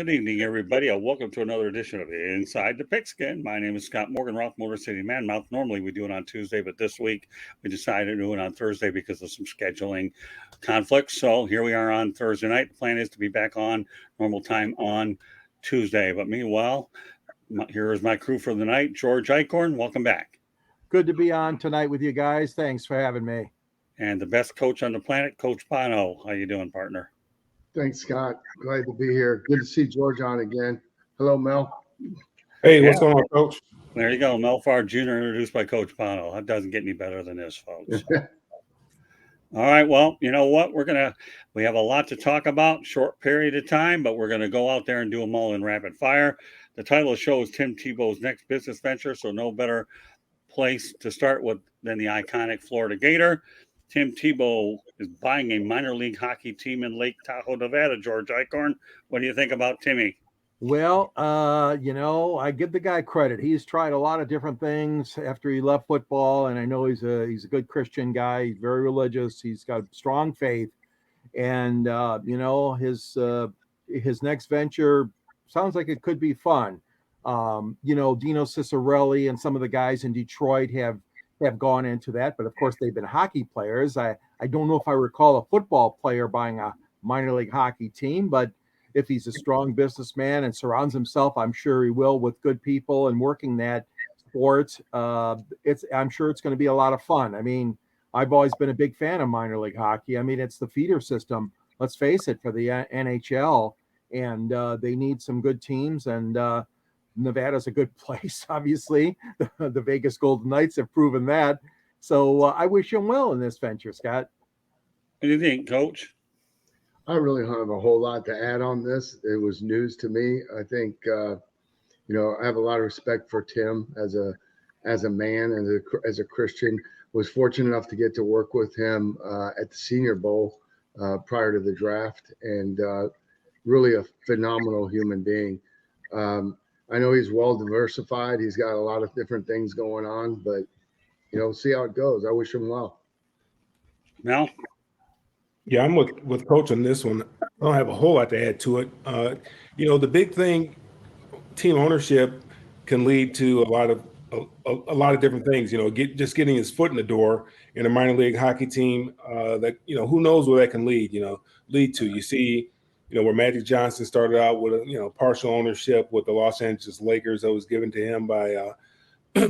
Good evening, everybody. Welcome to another edition of Inside the Pigskin. My name is Scott Morgan, Rock Motor City Manmouth. Normally we do it on Tuesday, but this week we decided to do it on Thursday because of some scheduling conflicts. So here we are on Thursday night. The plan is to be back on normal time on Tuesday. But meanwhile, here is my crew for the night. George Eichhorn, welcome back. Good to be on tonight with you guys. Thanks for having me. And the best coach on the planet, Coach Bono. How you doing, partner? Thanks, Scott. Glad to be here. Good to see George on again. Hello, Mel. Hey, what's going on, Coach? There you go. Mel Farr Jr. introduced by Coach Bono. That doesn't get any better than this, folks. All right. Well, you know what? We have a lot to talk about, short period of time, but we're going to go out there and do them all in rapid fire. The title of the show is Tim Tebow's next business venture, so no better place to start with than the iconic Florida Gator. Tim Tebow is buying a minor league hockey team in Lake Tahoe, Nevada. George Eichhorn, what do you think about Timmy? Well, I give the guy credit. He's tried a lot of different things after he left football, and I know he's a good Christian guy. He's very religious. He's got strong faith, and his next venture sounds like it could be fun. Dino Ciccarelli and some of the guys in Detroit have gone into that, but of course they've been hockey players. I don't know if I recall a football player buying a minor league hockey team, but if he's a strong businessman and surrounds himself, I'm sure he will, with good people and working that sport. I'm sure it's going to be a lot of fun. I mean, I've always been a big fan of minor league hockey. I mean, it's the feeder system, let's face it, for the NHL, and they need some good teams, and Nevada's a good place, obviously. The Vegas Golden Knights have proven that. So I wish him well in this venture, Scott. What do you think, Coach? I really don't have a whole lot to add on this. It was news to me. I think, I have a lot of respect for Tim as a man and as a Christian. Was fortunate enough to get to work with him at the Senior Bowl prior to the draft, and really a phenomenal human being. I know he's well diversified. He's got a lot of different things going on, but, see how it goes. I wish him well. Mel? Yeah, I'm with Coach on this one. I don't have a whole lot to add to it. The big thing, team ownership can lead to a lot of different things. Just getting his foot in the door in a minor league hockey team that who knows where that can lead. Lead to. You see, where Magic Johnson started out with partial ownership with the Los Angeles Lakers that was given to him by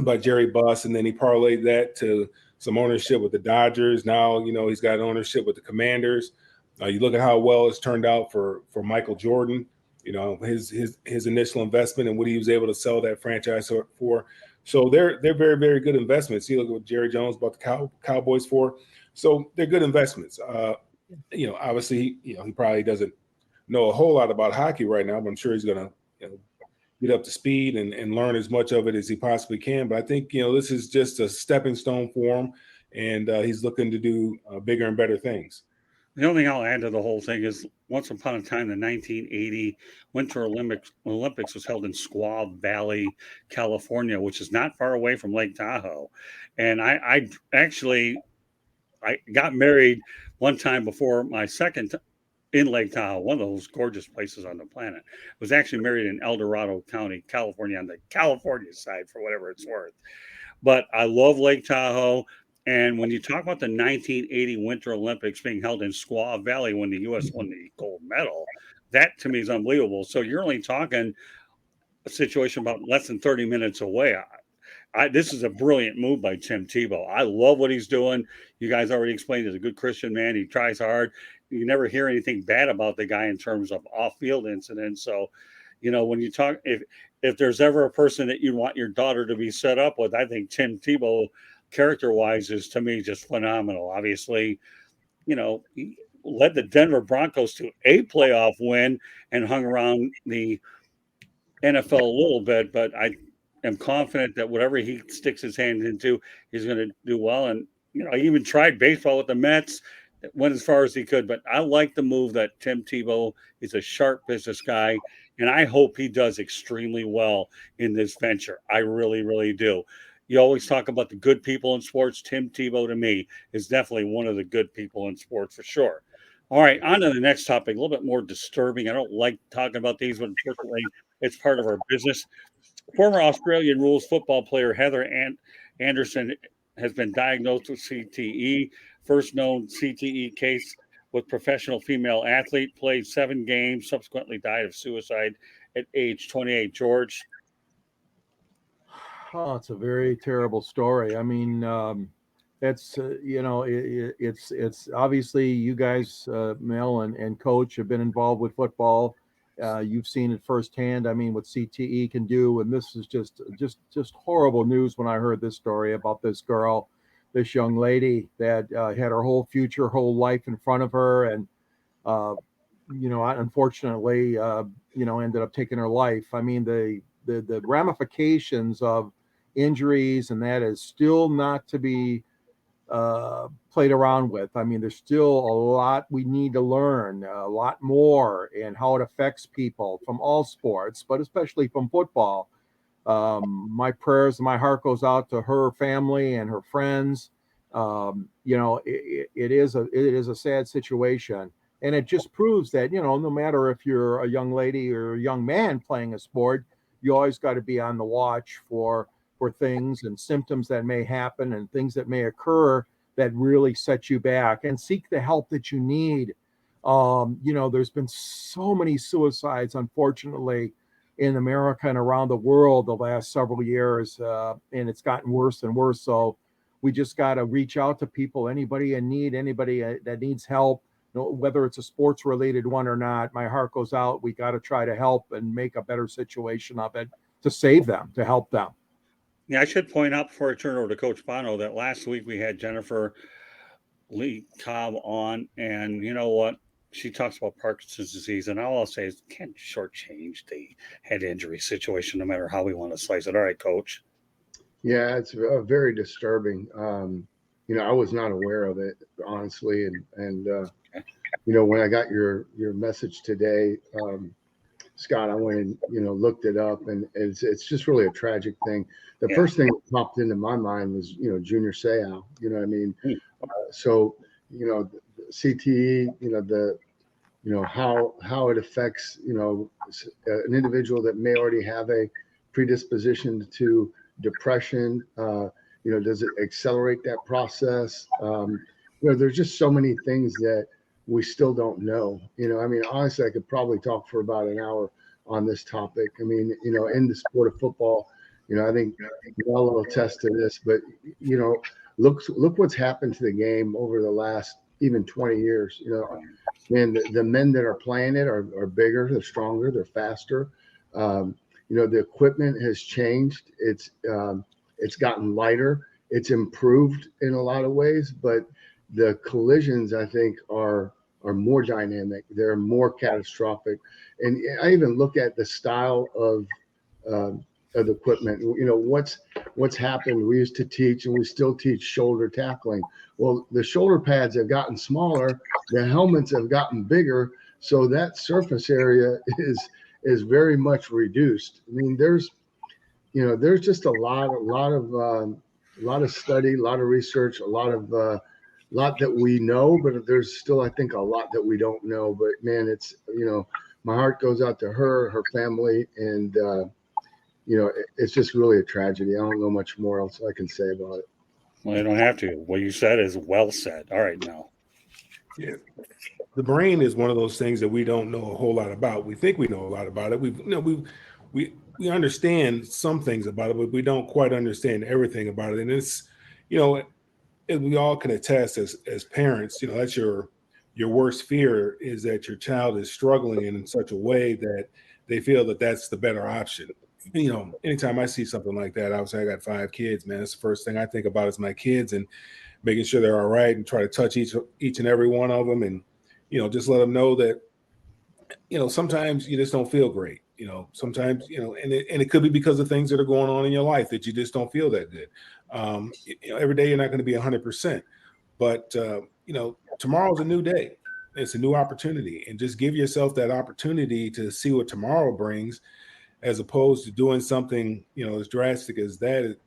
by Jerry Buss, and then he parlayed that to some ownership with the Dodgers. Now, he's got ownership with the Commanders. You look at how well it's turned out for Michael Jordan, his initial investment and what he was able to sell that franchise for. So they're very, very good investments. You look at what Jerry Jones bought the Cowboys for. So they're good investments. Obviously, he probably doesn't know a whole lot about hockey right now, but I'm sure he's going to get up to speed and learn as much of it as he possibly can. But I think, this is just a stepping stone for him, and he's looking to do bigger and better things. The only thing I'll add to the whole thing is once upon a time, the 1980 Winter Olympics was held in Squaw Valley, California, which is not far away from Lake Tahoe. And I got married one time before my second in Lake Tahoe, one of those gorgeous places on the planet. I was actually married in El Dorado County, California, on the California side, for whatever it's worth. But I love Lake Tahoe. And when you talk about the 1980 Winter Olympics being held in Squaw Valley when the U.S. won the gold medal, that to me is unbelievable. So you're only talking a situation about less than 30 minutes away. This is a brilliant move by Tim Tebow. I love what he's doing. You guys already explained he's a good Christian man. He tries hard. You never hear anything bad about the guy in terms of off-field incidents. So, when you talk, if there's ever a person that you want your daughter to be set up with, I think Tim Tebow, character-wise, is to me just phenomenal. Obviously, he led the Denver Broncos to a playoff win and hung around the NFL a little bit, but I am confident that whatever he sticks his hand into, he's going to do well. And, I even tried baseball with the Mets. Went as far as he could, but I like the move that Tim Tebow is a sharp business guy, and I hope he does extremely well in this venture. I really, really do. You always talk about the good people in sports. Tim Tebow, to me, is definitely one of the good people in sports for sure. All right, on to the next topic, a little bit more disturbing. I don't like talking about these, but unfortunately, it's part of our business. Former Australian rules football player Heather Anderson has been diagnosed with CTE. First known CTE case with professional female athlete, played 7 games, subsequently died of suicide at age 28. George? Oh, it's a very terrible story. I mean, that's it's obviously you guys, Mel and Coach, have been involved with football. You've seen it firsthand. I mean, what CTE can do, and this is just horrible news. When I heard this story about this girl, this young lady that had her whole future, whole life in front of her, and unfortunately, ended up taking her life. I mean, the ramifications of injuries and that is still not to be played around with. I mean, there's still a lot we need to learn, a lot more, and how it affects people from all sports, but especially from football. My prayers and my heart goes out to her family and her friends. It is a sad situation, and it just proves that no matter if you're a young lady or a young man playing a sport, you always got to be on the watch for things and symptoms that may happen and things that may occur that really set you back, and seek the help that you need. There's been so many suicides, unfortunately, in America and around the world the last several years, and it's gotten worse and worse. So we just got to reach out to people, anybody in need, anybody that needs help, whether it's a sports related one or not. My heart goes out. We got to try to help and make a better situation of it, to save them, to help them. Yeah, I should point out before I turn over to Coach Bono that last week we had Jennifer Lee Cobb on, and you know what? She talks about Parkinson's disease, and all I'll say is can't shortchange the head injury situation, no matter how we want to slice it. All right, Coach. Yeah, it's very disturbing. I was not aware of it, honestly, and when I got your message today, Scott, I went and looked it up, and it's just really a tragic thing. The first thing that popped into my mind was juniorseau. You know what I mean? So CTE, how it affects an individual that may already have a predisposition to depression. Does it accelerate that process? There's just so many things that we still don't know. Honestly, I could probably talk for about an hour on this topic. I mean, in the sport of football, I think Mel will attest to this, but look what's happened to the game over the last even 20 years. Man, the men that are playing it are bigger, they're stronger, they're faster. The equipment has changed. It's gotten lighter. It's improved in a lot of ways, but the collisions, I think, are more dynamic. They're more catastrophic. And I even look at the style of the equipment. What's happened. We used to teach, and we still teach, shoulder tackling. Well, the shoulder pads have gotten smaller. The helmets have gotten bigger. So that surface area is very much reduced. I mean, there's just a lot of study, a lot of research, a lot that we know, but there's still, I think, a lot that we don't know. But man, it's my heart goes out to her family, and it's just really a tragedy. I don't know much more else I can say about it. Well, you don't have to. What you said is well said. All right, now. Yeah. The brain is one of those things that we don't know a whole lot about. We think we know a lot about it. We understand some things about it, but we don't quite understand everything about it. And it's, and we all can attest as parents, that's your worst fear, is that your child is struggling in such a way that they feel that that's the better option. Anytime I see something like that, obviously I got 5 kids, man. That's the first thing I think about is my kids and making sure they're all right, and try to touch each and every one of them, and just let them know that sometimes you just don't feel great. Sometimes and it could be because of things that are going on in your life that you just don't feel that good. Every day you're not going to be 100%, but tomorrow's a new day. It's a new opportunity, and just give yourself that opportunity to see what tomorrow brings, as opposed to doing something as drastic as that.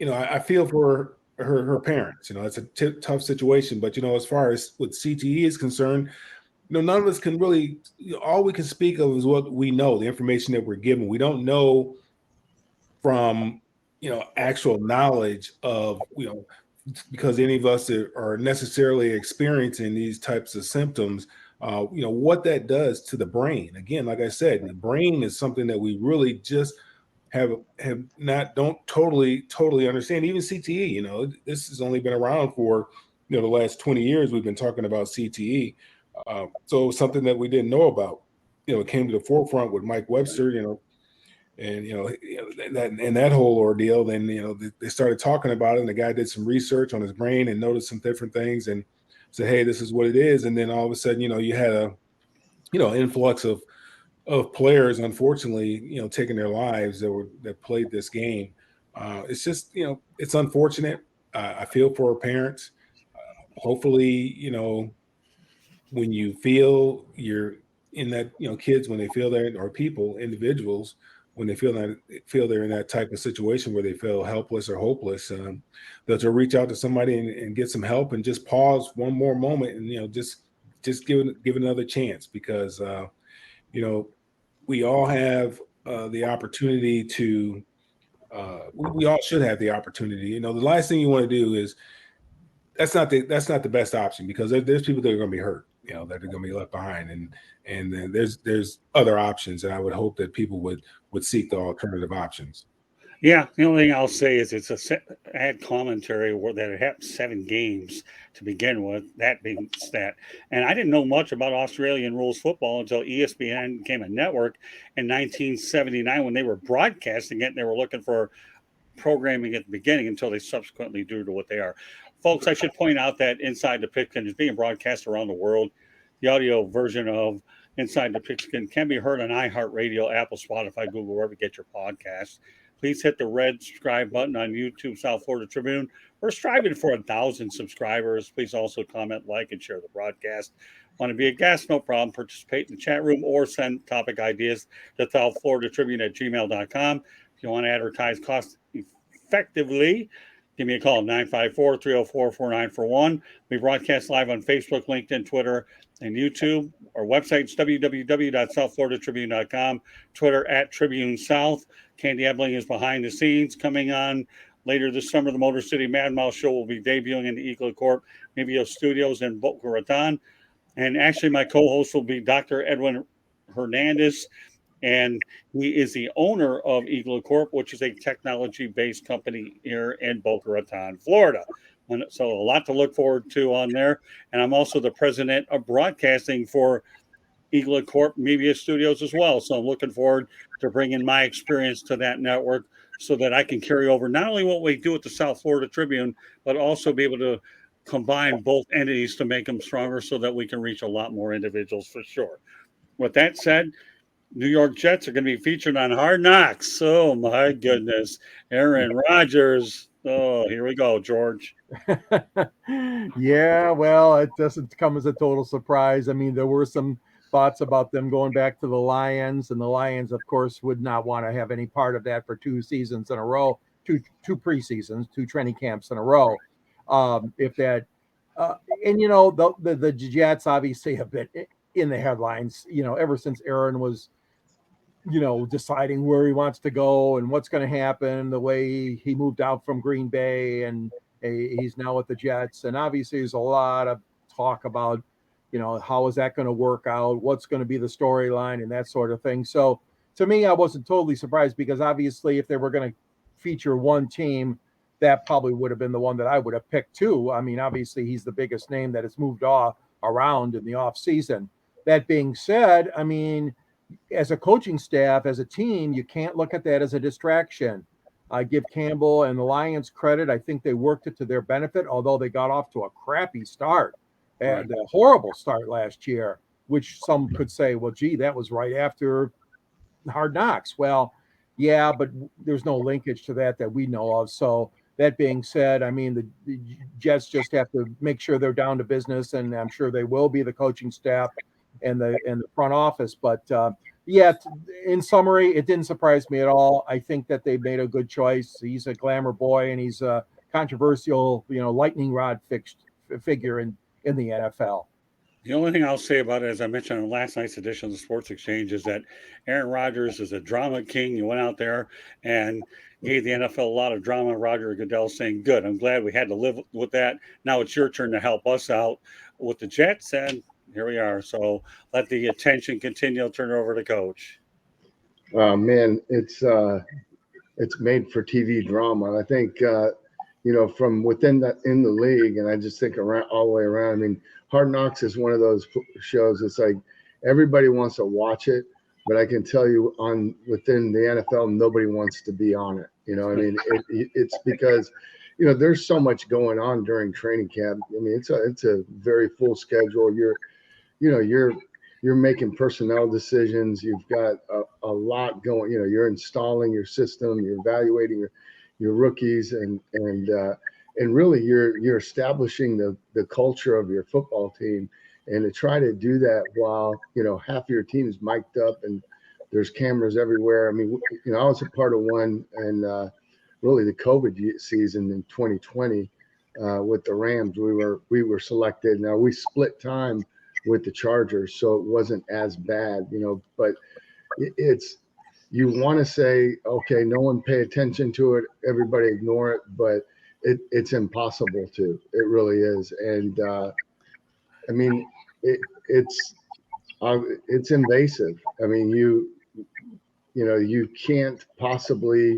I feel for her parents. It's a tough situation. But as far as with CTE is concerned, none of us can really. All we can speak of is what we know, the information that we're given. We don't know from actual knowledge of because any of us are necessarily experiencing these types of symptoms. What that does to the brain. Again, like I said, the brain is something that we really just don't totally understand. Even CTE, this has only been around for the last 20 years. We've been talking about CTE, so something that we didn't know about. It came to the forefront with Mike Webster, and that whole ordeal. Then they started talking about it, and the guy did some research on his brain and noticed some different things, and said, "Hey, this is what it is." And then all of a sudden, you had a influx of players, unfortunately, taking their lives that played this game. It's just, it's unfortunate. I feel for our parents. Hopefully, when you feel you're in that, kids, when they feel that, or people, individuals, when they feel they're in that type of situation where they feel helpless or hopeless, that to reach out to somebody and get some help and just pause one more moment and, just give it another chance, because, we all have the opportunity to, we all should have the opportunity. The last thing you want to do is, that's not the best option, because there's people that are going to be hurt, that are going to be left behind, and then there's other options, and I would hope that people would seek the alternative options. Yeah, the only thing I'll say is it's add commentary where that it happened 7 games to begin with. That being that, and I didn't know much about Australian rules football until ESPN became a network in 1979 when they were broadcasting it, and they were looking for programming at the beginning until they subsequently grew to what they are. Folks, I should point out that Inside the Pigskin is being broadcast around the world. The audio version of Inside the Pigskin can be heard on iHeartRadio, Apple, Spotify, Google, wherever you get your podcasts. Please hit the red subscribe button on YouTube, South Florida Tribune. We're striving for 1,000 subscribers. Please also comment, like, and share the broadcast. Want to be a guest? No problem. Participate in the chat room or send topic ideas to South Florida Tribune at gmail.com. If you want to advertise cost effectively, give me a call, 954-304-4941. We broadcast live on Facebook, LinkedIn, Twitter, and YouTube. Our website is www.southfloridatribune.com. Twitter at Tribune South. Candy Ebling is behind the scenes. Coming on later this summer, the Motor City Mad Mouse Show will be debuting in the Eagle Corp Media Studios in Boca Raton. And actually, my co-host will be Dr. Edwin Hernandez, and he is the owner of Eagle Corp, which is a technology-based company here in Boca Raton, Florida. And so a lot to look forward to on there. And I'm also the president of broadcasting for Eagle Corp Media Studios as well. So I'm looking forward to bringing my experience to that network so that I can carry over not only what we do at the South Florida Tribune, but also be able to combine both entities to make them stronger so that we can reach a lot more individuals for sure. With that said, New York Jets are going to be featured on Hard Knocks. Oh, my goodness. Aaron Rodgers. Oh, here we go, George. Yeah, well, it doesn't come as a total surprise. I mean, there were some thoughts about them going back to the Lions, and the Lions, of course, would not want to have any part of that for 2 seasons in a row, two preseasons, 2 training camps in a row. If that, and the Jets obviously have been in the headlines, ever since Aaron was, deciding where he wants to go and what's going to happen, the way he moved out from Green Bay, and he's now with the Jets. And obviously there's a lot of talk about, how is that going to work out? What's going to be the storyline and that sort of thing. So to me, I wasn't totally surprised, because obviously if they were going to feature one team, that probably would have been the one that I would have picked too. I mean, obviously he's the biggest name that has moved around in the off season. That being said, I mean, as a coaching staff, as a team, you can't look at that as a distraction. I give Campbell and the Lions credit. I think they worked it to their benefit, although they got off to a crappy start and a horrible start last year, which some could say, well, gee, that was right after Hard Knocks. Well, yeah, but there's no linkage to that we know of. So that being said, I mean, the Jets just have to make sure they're down to business, and I'm sure they will be, the coaching staff and the front office. But in summary, it didn't surprise me at all. I think that they made a good choice. He's a glamour boy, and he's controversial, lightning rod figure in the NFL. The only thing I'll say about it, as I mentioned on last night's edition of the Sports Exchange, is that Aaron Rodgers is a drama king. You went out there and gave the NFL a lot of drama. Roger Goodell saying, good, I'm glad we had to live with that. Now it's your turn to help us out with the Jets, and here we are. So let the attention continue. I'll turn it over to Coach. Man, it's made for TV drama. I think, from within in the league, and I just think around all the way around. I mean, Hard Knocks is one of those shows. It's like everybody wants to watch it, but I can tell you within the NFL, nobody wants to be on it. I mean, it's because, there's so much going on during training camp. I mean, it's a very full schedule. You're making personnel decisions. You've got a lot going. You're installing your system. You're evaluating your rookies, and really you're establishing the culture of your football team. And to try to do that while half of your team is mic'd up and there's cameras everywhere. I mean, I was a part of one, and really the COVID season in 2020 with the Rams. We were selected. Now we split time with the Chargers, so it wasn't as bad, but it's, you want to say, okay, no one pay attention to it, everybody ignore it, but it's impossible to. It really is. And I mean, it's invasive. I mean, you can't possibly,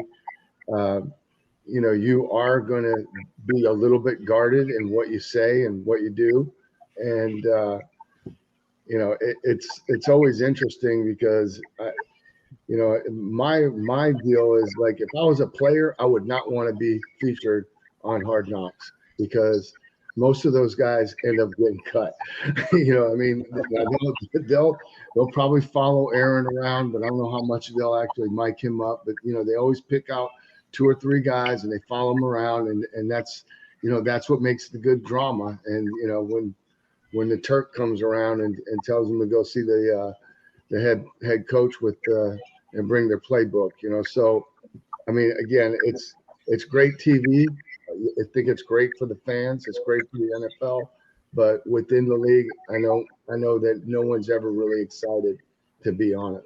you are going to be a little bit guarded in what you say and what you do. And, it's always interesting because, my deal is like, if I was a player, I would not want to be featured on Hard Knocks because most of those guys end up getting cut. I mean, they'll probably follow Aaron around, but I don't know how much they'll actually mic him up. But they always pick out 2 or 3 guys and they follow him around, and that's what makes the good drama. And when the Turk comes around and tells them to go see the head coach and bring their playbook, so I mean, again, it's great TV. I think it's great for the fans. It's great for the NFL, but within the league, I know that no one's ever really excited to be on it.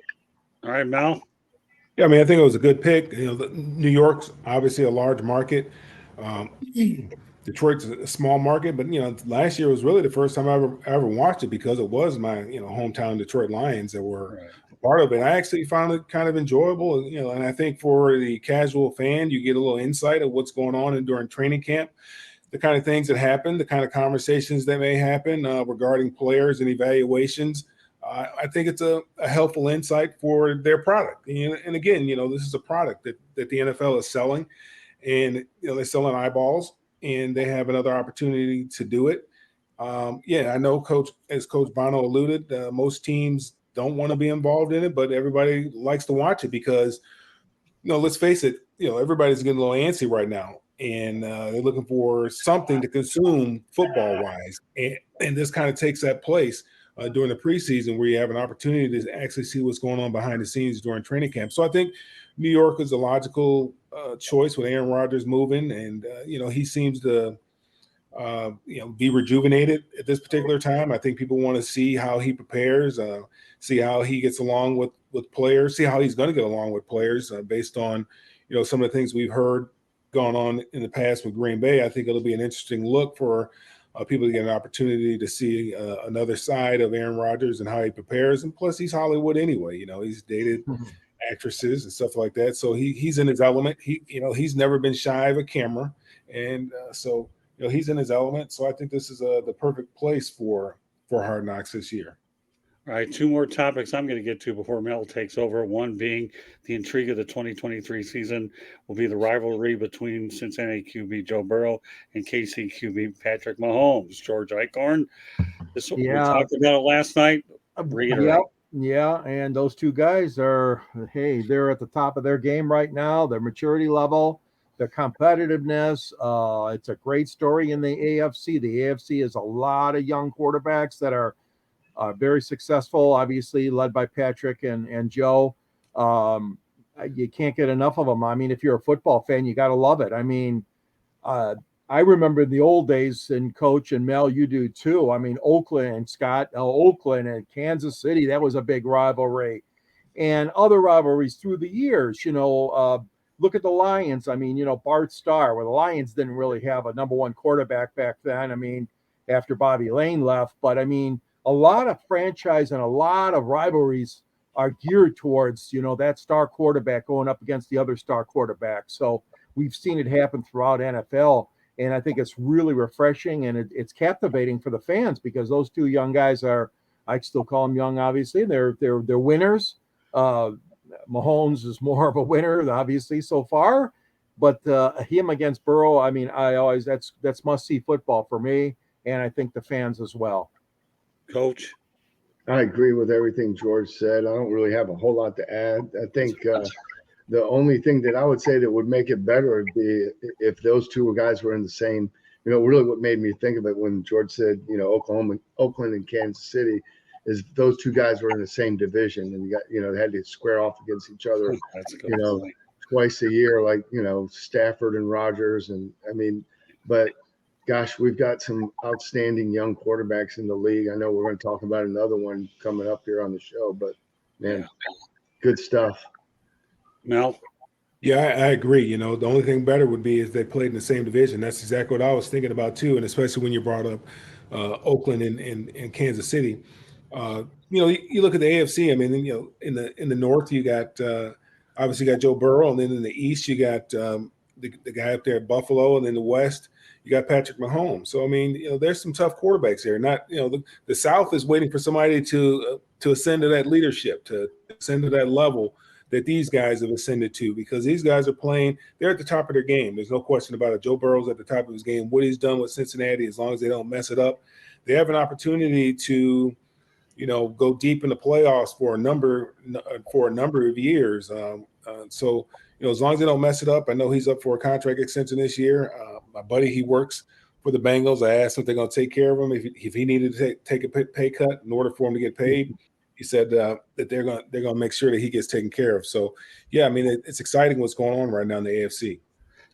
All right, Mel. Yeah, I mean, I think it was a good pick. New York's obviously a large market. Detroit's a small market, but last year was really the first time I ever watched it because it was my hometown Detroit Lions that were part of it. I actually found it kind of enjoyable, and I think for the casual fan, you get a little insight of what's going on during training camp, the kind of things that happen, the kind of conversations that may happen regarding players and evaluations. I think it's a helpful insight for their product. And again, this is a product that the NFL is selling, and they're selling eyeballs, and they have another opportunity to do it. I know as Coach Bono alluded, most teams don't want to be involved in it, but everybody likes to watch it because, let's face it, everybody's getting a little antsy right now, and they're looking for something to consume football-wise, and this kind of takes that place during the preseason where you have an opportunity to actually see what's going on behind the scenes during training camp. So I think New York is a logical choice with Aaron Rodgers moving, and he seems to be rejuvenated at this particular time. I think people want to see how he prepares, see how he gets along with players, see how he's going to get along with players based on some of the things we've heard going on in the past with Green Bay. I think it'll be an interesting look for people to get an opportunity to see another side of Aaron Rodgers and how he prepares. And plus, he's Hollywood anyway. He's dated actresses and stuff like that, so he's in his element. He's never been shy of a camera, and so he's in his element. So I think this is the perfect place for Hard Knocks this year. All right, 2 more topics I'm going to get to before Mel takes over. One being the intrigue of the 2023 season will be the rivalry between Cincinnati QB Joe Burrow and KC QB Patrick Mahomes. George Eichhorn. We talked about it last night. Yeah, and those 2 guys they're at the top of their game right now, their maturity level, their competitiveness. It's a great story in the AFC. The AFC is a lot of young quarterbacks that are very successful, obviously led by Patrick and Joe. You can't get enough of them. I mean, if you're a football fan, you got to love it. I mean, I remember the old days, and Coach and Mel, you do too. I mean, Oakland and Oakland and Kansas City, that was a big rivalry, and other rivalries through the years. Look at the Lions. I mean, Bart Starr, where the Lions didn't really have a number one quarterback back then. I mean, after Bobby Lane left, but I mean, a lot of franchise and a lot of rivalries are geared towards, that star quarterback going up against the other star quarterback. So we've seen it happen throughout NFL. And I think it's really refreshing, and it's captivating for the fans, because those two young guys are, I still call them young, obviously. They're winners. Mahomes is more of a winner, obviously, so far. But him against Burrow, I mean, that's must-see football for me, and I think the fans as well. Coach? I agree with everything George said. I don't really have a whole lot to add. I think the only thing that I would say that would make it better would be if those two guys were in the same, really what made me think of it when George said, Oakland and Kansas City, is those two guys were in the same division, and they had to square off against each other, That's a good point. twice a year, like, Stafford and Rodgers. And I mean, but gosh, we've got some outstanding young quarterbacks in the league. I know we're going to talk about another one coming up here on the show, but man, good stuff. Mel? Yeah, I agree. The only thing better would be if they played in the same division. That's exactly what I was thinking about too, and especially when you brought up Oakland and Kansas City. You look at the AFC. I mean, in the North, you got obviously you got Joe Burrow, and then in the East, you got the guy up there at Buffalo, and in the West, you got Patrick Mahomes. So I mean, there's some tough quarterbacks there. Not the South is waiting for somebody to ascend to that leadership, to ascend to that level that these guys have ascended to, because these guys are playing, they're at the top of their game. There's no question about it. Joe Burrow's at the top of his game. What he's done with Cincinnati, as long as they don't mess it up, they have an opportunity to, go deep in the playoffs for a number of years. So, as long as they don't mess it up, I know he's up for a contract extension this year. My buddy, he works for the Bengals. I asked him if they're going to take care of him if he needed to take a pay cut in order for him to get paid. He said that they're going to make sure that he gets taken care of. So, yeah, I mean, it's exciting what's going on right now in the AFC.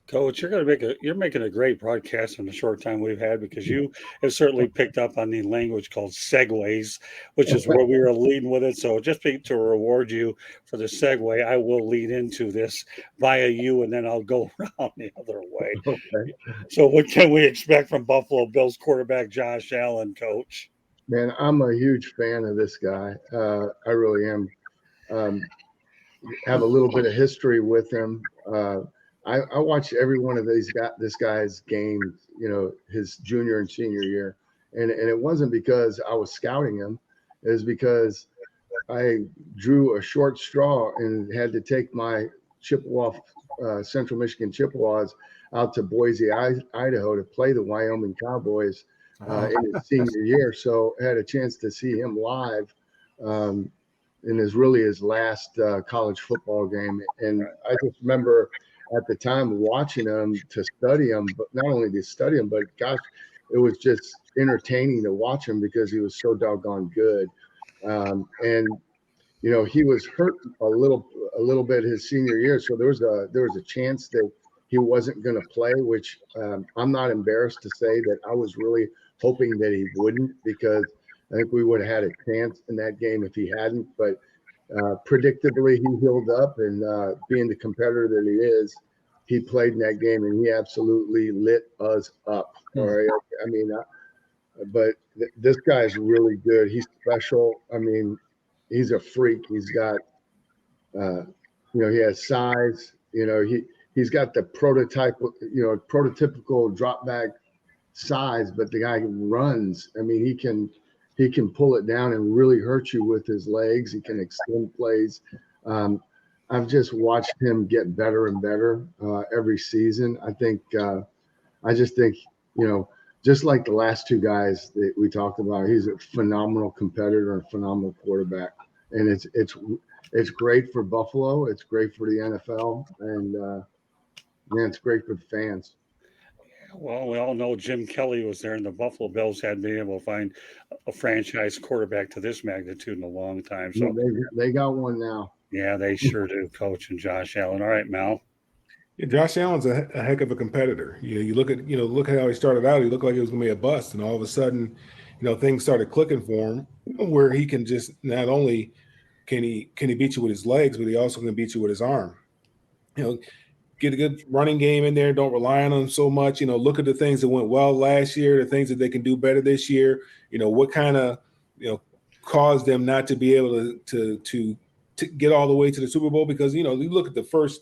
Coach, you're making a great broadcast in the short time we've had, because you have certainly picked up on the language called segues, which is where we were leading with it. So just to reward you for the segue, I will lead into this via you, and then I'll go around the other way. Okay. So what can we expect from Buffalo Bills quarterback Josh Allen, Coach? Man, I'm a huge fan of this guy. I really am. Have a little bit of history with him. I watched every one of this guy's games, his junior and senior year. And it wasn't because I was scouting him. It was because I drew a short straw and had to take my Chippewa, Central Michigan Chippewas out to Boise, Idaho to play the Wyoming Cowboys in his senior year. So I had a chance to see him live in his last college football game. And I just remember at the time watching him to study him, but not only to study him, but gosh, it was just entertaining to watch him because he was so doggone good. And he was hurt a little bit his senior year, so there was a chance that he wasn't going to play, which I'm not embarrassed to say that I was really hoping that he wouldn't, because I think we would have had a chance in that game if he hadn't. But predictably, he healed up, and being the competitor that he is, he played in that game, and he absolutely lit us up. All right, I mean, but this guy's really good. He's special. I mean, he's a freak. He's got, he has size. He's got the prototypical drop back size, but the guy runs. I mean, he can pull it down and really hurt you with his legs. He can extend plays. I've just watched him get better and better every season. I just think, just like the last two guys that we talked about, he's a phenomenal competitor and phenomenal quarterback. And it's great for Buffalo. It's great for the NFL. And, man, it's great for the fans. Well, we all know Jim Kelly was there, and the Buffalo Bills hadn't been able to find a franchise quarterback to this magnitude in a long time. So they got one now. Yeah, they sure do, Coach and Josh Allen. All right, Mel. Yeah, Josh Allen's a heck of a competitor. You look at how he started out. He looked like he was going to be a bust, and all of a sudden, things started clicking for him, where he can just not only can he beat you with his legs, but he also can beat you with his arm. Get a good running game in there. Don't rely on them so much. Look at the things that went well last year, the things that they can do better this year. What kind of caused them not to be able to get all the way to the Super Bowl, because you look at the first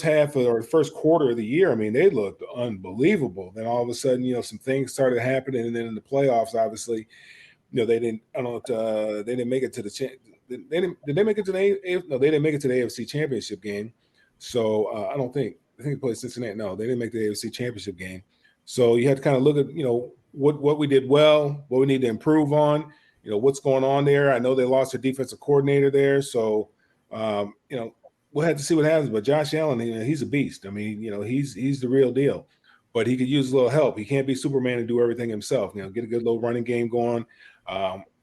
half or the first quarter of the year. I mean, they looked unbelievable. Then all of a sudden, some things started happening, and then in the playoffs, obviously, they didn't. I don't know. They didn't make it to the. Did they make it to the? No, they didn't make it to the AFC Championship game. So I don't think. I think they played Cincinnati. No, they didn't make the AFC Championship game. So you have to kind of look at what we did well, what we need to improve on. What's going on there. I know they lost their defensive coordinator there, so we'll have to see what happens. But Josh Allen, he's a beast. I mean, he's the real deal. But he could use a little help. He can't be Superman and do everything himself. Get a good little running game going.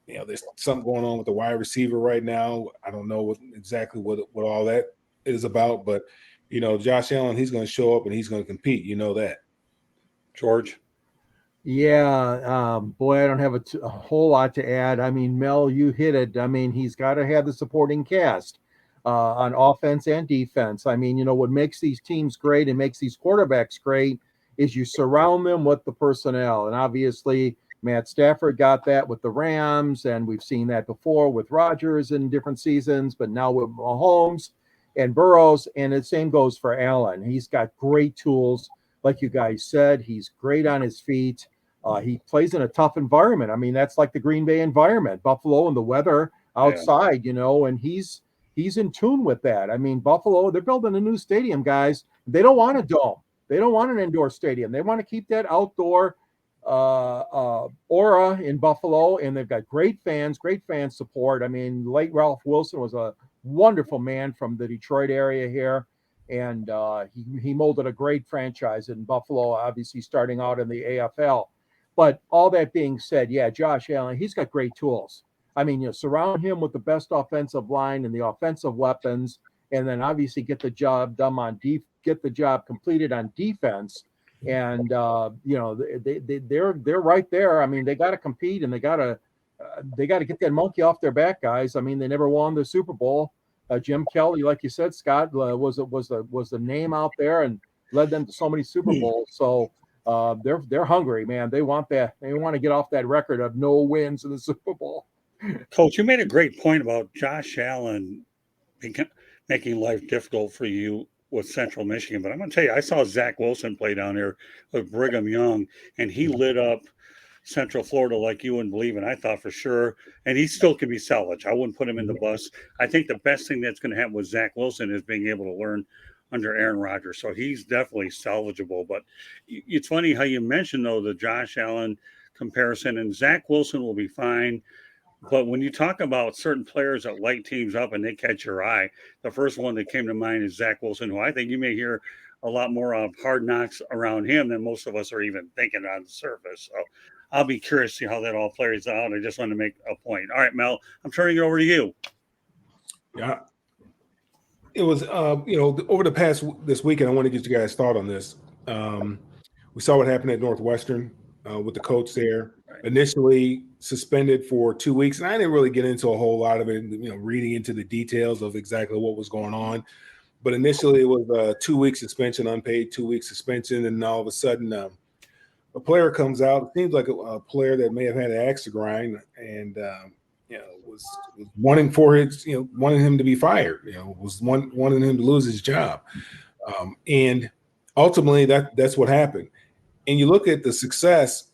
There's something going on with the wide receiver right now. I don't know exactly what all that is about, but Josh Allen, he's going to show up and he's going to compete. That. George. Yeah, boy, I don't have a whole lot to add. I mean, Mel, you hit it. I mean, he's got to have the supporting cast on offense and defense. I mean, what makes these teams great and makes these quarterbacks great is you surround them with the personnel. And obviously, Matt Stafford got that with the Rams, and we've seen that before with Rodgers in different seasons, but now with Mahomes and Burrows, and the same goes for Allen. He's got great tools. Like you guys said, he's great on his feet. He plays in a tough environment. I mean, that's like the Green Bay environment, Buffalo and the weather outside, and he's in tune with that. I mean, Buffalo, they're building a new stadium, guys. They don't want a dome. They don't want an indoor stadium. They want to keep that outdoor aura in Buffalo, and they've got great fan support. I mean, late Ralph Wilson was a wonderful man from the Detroit area here. And he molded a great franchise in Buffalo, obviously starting out in the AFL. But all that being said, yeah, Josh Allen, he's got great tools. I mean, surround him with the best offensive line and the offensive weapons, and then obviously get the job done get the job completed on defense. And they're right there. I mean, they got to compete, and they got to get that monkey off their back, guys. I mean, they never won the Super Bowl. Jim Kelly, like you said, Scott, was the name out there and led them to so many Super Bowls. So they're hungry, man. They want that. They want to get off that record of no wins in the Super Bowl. Coach, you made a great point about Josh Allen making life difficult for you with Central Michigan. But I'm going to tell you, I saw Zach Wilson play down there with Brigham Young, and he lit up Central Florida like you wouldn't believe. And I thought for sure, and he still can be salvaged. I wouldn't put him in the bus. I think the best thing that's going to happen with Zach Wilson is being able to learn under Aaron Rodgers. So he's definitely salvageable. But it's funny how you mentioned, though, the Josh Allen comparison, and Zach Wilson will be fine. But when you talk about certain players that light teams up and they catch your eye, the first one that came to mind is Zach Wilson, who I think you may hear a lot more of hard knocks around him than most of us are even thinking on the surface. So I'll be curious to see how that all plays out. I just want to make a point. All right, Mel, I'm turning it over to you. Yeah. It was, over the past this weekend, I want to get you guys' thought on this. We saw what happened at Northwestern with the coach there. Initially suspended for 2 weeks, and I didn't really get into a whole lot of it, reading into the details of exactly what was going on. But initially, it was a 2-week suspension, unpaid 2-week suspension, and all of a sudden, a player comes out. It seems like a player that may have had an axe to grind, and was wanting him to be fired. Was wanting him to lose his job, and ultimately, that's what happened. And you look at the success.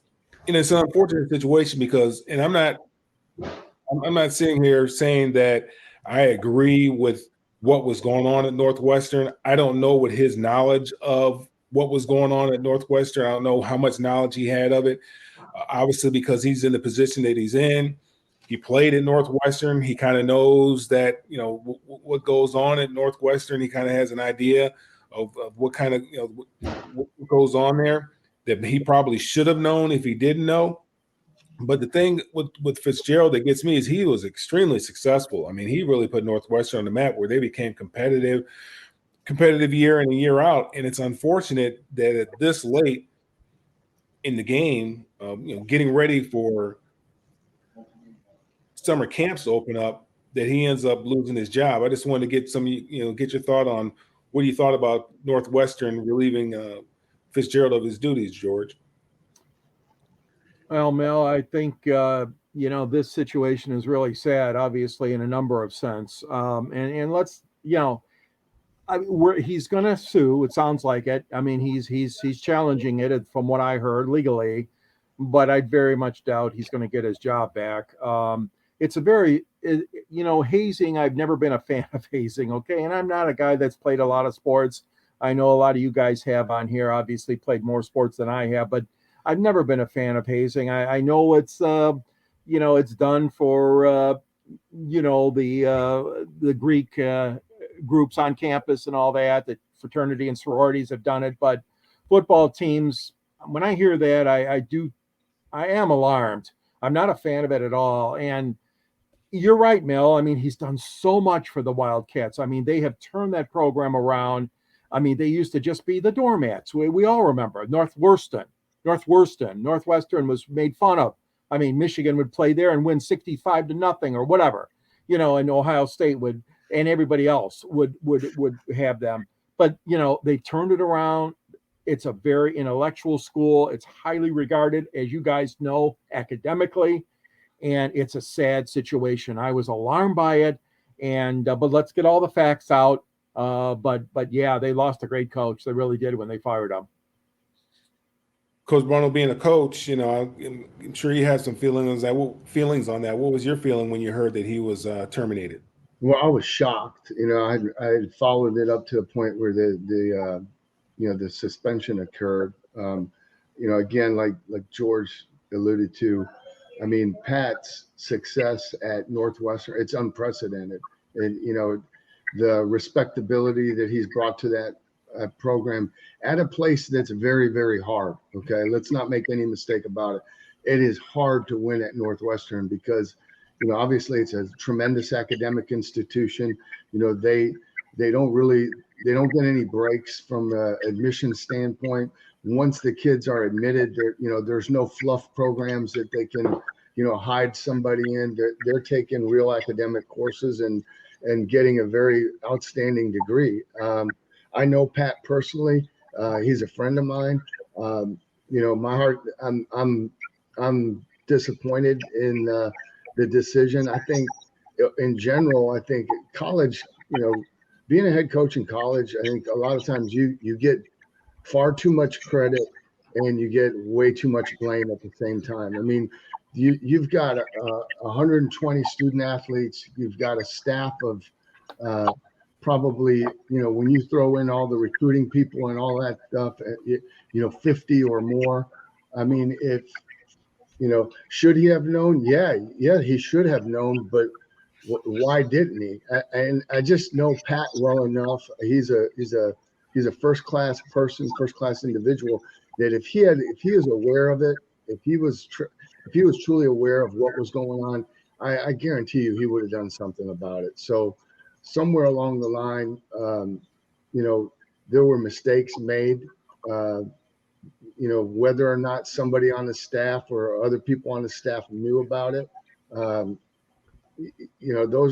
And it's an unfortunate situation because, and I'm not sitting here saying that I agree with what was going on at Northwestern. I don't know what his knowledge of what was going on at Northwestern. I don't know how much knowledge he had of it. Obviously, because he's in the position that he's in, he played at Northwestern. He kind of knows that, what goes on at Northwestern. He kind of has an idea of what kind of, what goes on there that he probably should have known if he didn't know. But the thing with Fitzgerald that gets me is he was extremely successful. I mean, he really put Northwestern on the map where they became competitive. competitive year in and year out. And it's unfortunate that at this late in the game, getting ready for summer camps to open up, that he ends up losing his job. I just wanted to get your thought on what you thought about Northwestern relieving Fitzgerald of his duties, George. Well, Mel, I think this situation is really sad, obviously, in a number of sense. And let's, he's going to sue. It sounds like it. I mean, he's challenging it from what I heard legally, but I very much doubt he's going to get his job back. It's a very, hazing. I've never been a fan of hazing. Okay. And I'm not a guy that's played a lot of sports. I know a lot of you guys have on here, obviously played more sports than I have, but I've never been a fan of hazing. I know it's, it's done for, the Greek groups on campus and all that, that fraternity and sororities have done it. But football teams, when I hear that, I am alarmed. I'm not a fan of it at all. And you're right, Mel. I mean, he's done so much for the Wildcats. I mean, they have turned that program around. I mean, they used to just be the doormats. We all remember Northwestern was made fun of. I mean, Michigan would play there and win 65-0 or whatever, and Ohio State would, and everybody else would have them. But, they turned it around. It's a very intellectual school. It's highly regarded, as you guys know, academically, and it's a sad situation. I was alarmed by it, and but let's get all the facts out. But yeah, they lost a great coach. They really did when they fired him. Coach Bruno, being a coach, I'm sure you had some feelings on that. What was your feeling when you heard that he was terminated? Well, I was shocked. I had followed it up to the point where the suspension occurred. Again, like George alluded to, I mean, Pat's success at Northwestern, it's unprecedented. And, the respectability that he's brought to that program at a place that's very, very hard. Okay. Let's not make any mistake about it. It is hard to win at Northwestern because, obviously it's a tremendous academic institution. They don't get any breaks from an admission standpoint. Once the kids are admitted, there's no fluff programs that they can, hide somebody in. They're taking real academic courses and getting a very outstanding degree. I know Pat personally. He's a friend of mine. My heart, I'm disappointed in the decision. I think in general, I think college, being a head coach in college, I think a lot of times you get far too much credit and you get way too much blame at the same time. I mean, you've got 120 student athletes. You've got a staff of probably, when you throw in all the recruiting people and all that stuff, 50 or more. I mean, if, should he have known? Yeah, he should have known, but why didn't he? And I just know Pat well enough. He's a first-class person, first-class individual, that if he is aware of it, if he was truly aware of what was going on, I guarantee you he would have done something about it. So somewhere along the line, there were mistakes made, whether or not somebody on the staff or other people on the staff knew about it. Those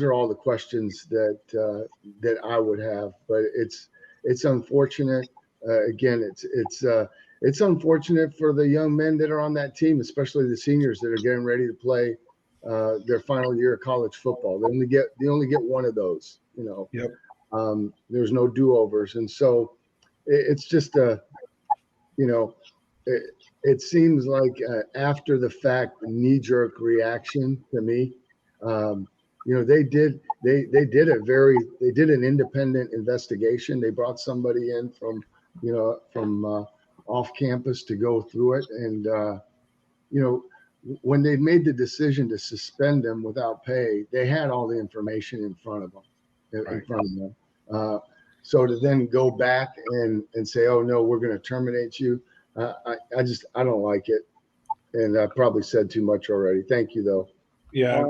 are all the questions that I would have, but it's unfortunate. Again, it's unfortunate for the young men that are on that team, especially the seniors that are getting ready to play their final year of college football. They only get one of those. Yep. There's no do-overs, and so it's just it seems like after the fact knee-jerk reaction to me. They did an independent investigation. They brought somebody in from off campus to go through it. And, when they made the decision to suspend them without pay, they had all the information in front of them, so to then go back and say, oh no, we're going to terminate you. I don't like it. And I probably said too much already. Thank you though. Yeah,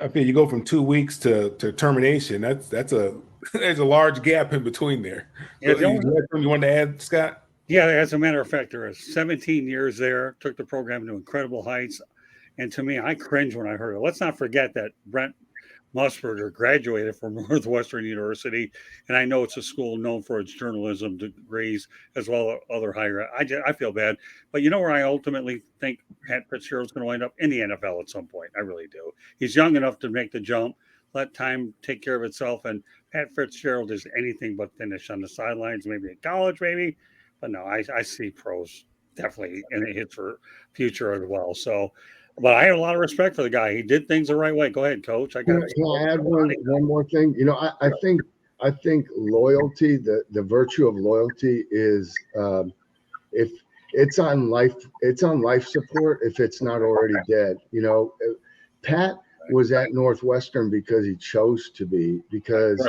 I feel you go from 2 weeks to termination. That's a there's a large gap in between there. Yeah, So you wanted to add, Scott? Yeah, as a matter of fact, there is 17 years there, took the program to incredible heights. And to me, I cringe when I heard it. Let's not forget that Brent Musburger graduated from Northwestern University. And I know it's a school known for its journalism degrees as well as other higher. I feel bad. But you know where I ultimately think Pat Fitzgerald's going to wind up? In the NFL at some point. I really do. He's young enough to make the jump. Let time take care of itself. And Pat Fitzgerald is anything but finished on the sidelines, maybe in college, maybe. But no, I see pros definitely in his future as well. So, but I have a lot of respect for the guy. He did things the right way. Go ahead, Coach. Can I add one more thing? You know, I think loyalty, the virtue of loyalty is if it's on life support if it's not already dead. You know, Pat was at Northwestern because he chose to be, because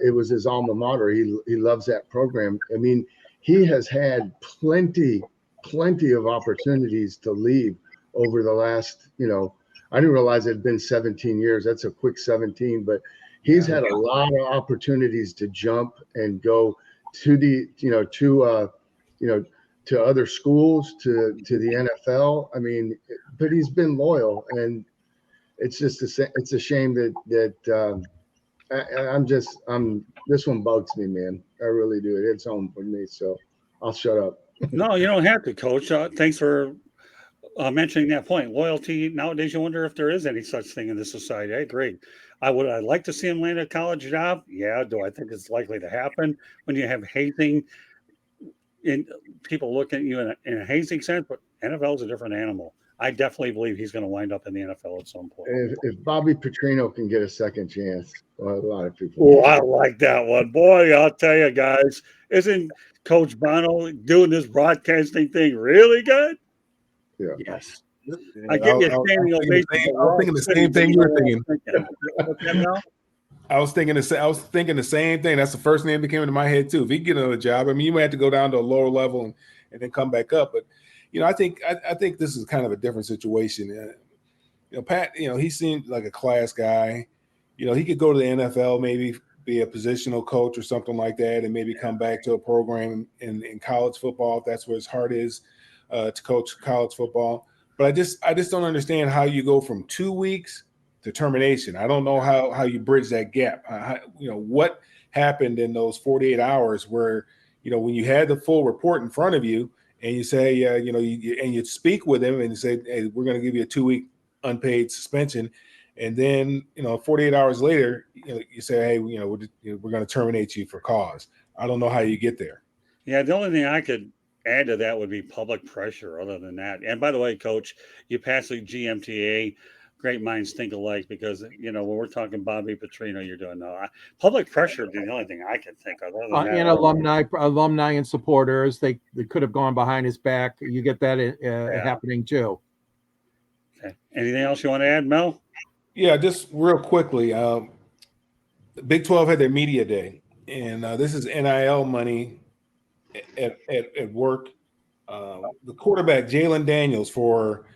it was his alma mater. He loves that program. I mean, he has had plenty of opportunities to leave over the last, you know, I didn't realize it had been 17 years. That's a quick 17, but he's had a lot of opportunities to jump and go to the, to other schools, to the NFL. I mean, but he's been loyal, and it's just it's a shame that this one bugs me, man. I really do. It hits home for me. So I'll shut up. No, you don't have to, Coach. Thanks for mentioning that point. Loyalty, nowadays, you wonder if there is any such thing in this society. I agree. I'd like to see him land a college job. Yeah. Do I think it's likely to happen when you have hazing in people looking at you in a hazing sense? But NFL is a different animal. I definitely believe he's going to wind up in the NFL at some point. If Bobby Petrino can get a second chance, well, a lot of people. Oh, I like that one. Boy, I'll tell you guys, isn't Coach Bono doing this broadcasting thing really good? Yeah. Yes. I give you a standing ovation. I was thinking the same thing you were thinking. I was thinking the same thing. That's the first name that came into my head too. If he get another job, I mean, you might have to go down to a lower level and then come back up. But you know, I think this is kind of a different situation. You know, Pat, you know, he seemed like a class guy. You know, he could go to the NFL, maybe be a positional coach or something like that, and maybe come back to a program in college football if that's where his heart is, to coach college football. But I just don't understand how you go from 2 weeks to termination. I don't know how you bridge that gap. You know, what happened in those 48 hours where, you know, when you had the full report in front of you and you say, you know, you speak with him and you say, hey, we're going to give you a 2-week unpaid suspension. And then, you know, 48 hours later, you know, you say, hey, you know, we're going to terminate you for cause. I don't know how you get there. Yeah, the only thing I could add to that would be public pressure. Other than that, and by the way, Coach, you passed the GMTA. Great minds think alike, because you know when we're talking Bobby Petrino, you're doing public pressure. The only thing I can think of. And alumni and supporters, they could have gone behind his back. You get that happening too. Okay. Anything else you want to add, Mel? Yeah, just real quickly. Big 12 had their media day, and this is NIL money at work. The quarterback Jalen Daniels for